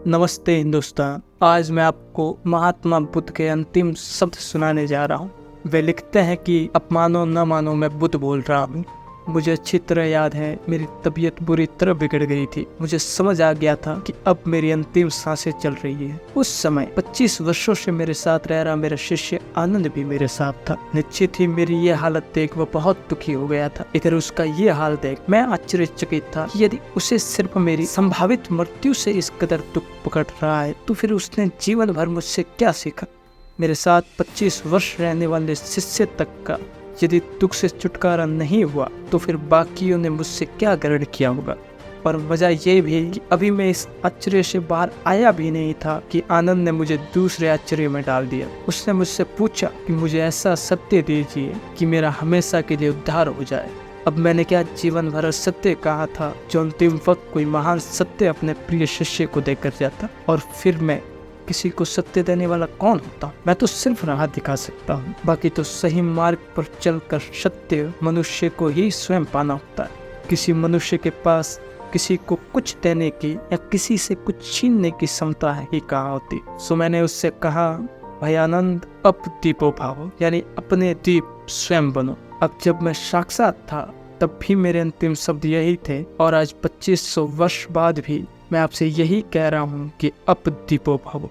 नमस्ते हिंदुस्तान। आज मैं आपको महात्मा बुद्ध के अंतिम शब्द सुनाने जा रहा हूँ। वे लिखते हैं कि अब मानो न मानो मैं बुद्ध बोल रहा हूँ। मुझे अच्छी तरह याद है मेरी तबीयत बुरी तरह बिगड़ गई थी। मुझे समझ आ गया था कि अब मेरी अंतिम सांसें चल रही है। उस समय 25 वर्षों से मेरे साथ रह रहा मेरा शिष्य आनंद भी मेरे साथ था। निश्चित ही मेरी ये हालत देख वह बहुत दुखी हो गया था। इधर उसका ये हाल देख मैं आश्चर्यचकित था कि यदि उसे सिर्फ मेरी संभावित मृत्यु से इस कदर दुख पकड़ रहा है तो फिर उसने जीवन भर मुझसे क्या सीखा। मेरे साथ 25 वर्ष रहने वाले शिष्य तक का यदि दुख से छुटकारा नहीं हुआ तो फिर बाकियों ने मुझसे क्या ग्रहण किया होगा। और वजह यह भी कि अभी मैं इस आश्चर्य से बाहर आया भी नहीं था कि आनंद ने मुझे दूसरे आश्चर्य में डाल दिया। उसने मुझसे पूछा कि मुझे ऐसा सत्य दीजिए कि मेरा हमेशा के लिए उद्धार हो जाए। अब मैंने क्या जीवन भर सत्य कहा था जो अंतिम वक्त कोई महान सत्य अपने प्रिय शिष्य को देकर जाता। और फिर मैं किसी को सत्य देने वाला कौन होता? मैं तो सिर्फ राह दिखा सकता हूँ। बाकी तो सही मार्ग पर चलकर सत्य मनुष्य को ही स्वयं पाना होता है। किसी मनुष्य के पास किसी को कुछ देने की या किसी से कुछ छीनने की क्षमता ही कहाँ होती। सो मैंने उससे कहा, भाई आनंद, अब दीपो भावो, यानी अपने दीप स्वयं बनो। अब जब मैं साक्षात था तब भी मेरे अंतिम शब्द यही थे और आज 2500 वर्ष बाद भी मैं आपसे यही कह रहा हूँ कि अब दीपो भावो,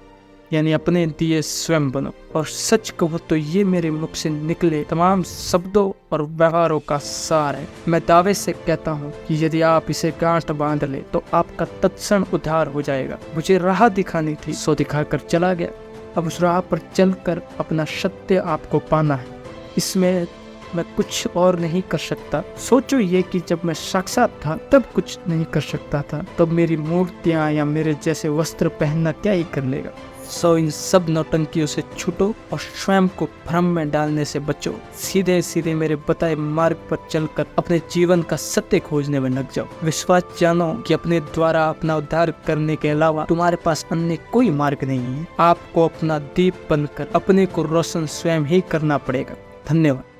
यानी अपने दिए स्वयं बनो। और सच कहूँ तो ये मेरे मुख से निकले तमाम शब्दों और व्यवहारों का सार है। मैं दावे से कहता हूँ कि यदि आप इसे गांठ बांध ले तो आपका तत्क्षण उद्धार हो जाएगा। मुझे राह दिखानी थी सो दिखाकर चला गया। अब उस राह पर चलकर अपना सत्य आपको पाना है। इसमें मैं कुछ और नहीं कर सकता। सोचो ये कि जब मैं साक्षात था तब कुछ नहीं कर सकता था, तब मेरी मूर्तियां या मेरे जैसे वस्त्र पहनना क्या ही कर लेगा। सो इन सब नौटंकियों से छूटो और स्वयं को भ्रम में डालने से बचो। सीधे सीधे मेरे बताए मार्ग पर चलकर अपने जीवन का सत्य खोजने में लग जाओ। विश्वास जानो कि अपने द्वारा अपना उद्धार करने के अलावा तुम्हारे पास अन्य कोई मार्ग नहीं है। आपको अपना दीप बनकर अपने को रोशन स्वयं ही करना पड़ेगा। धन्यवाद।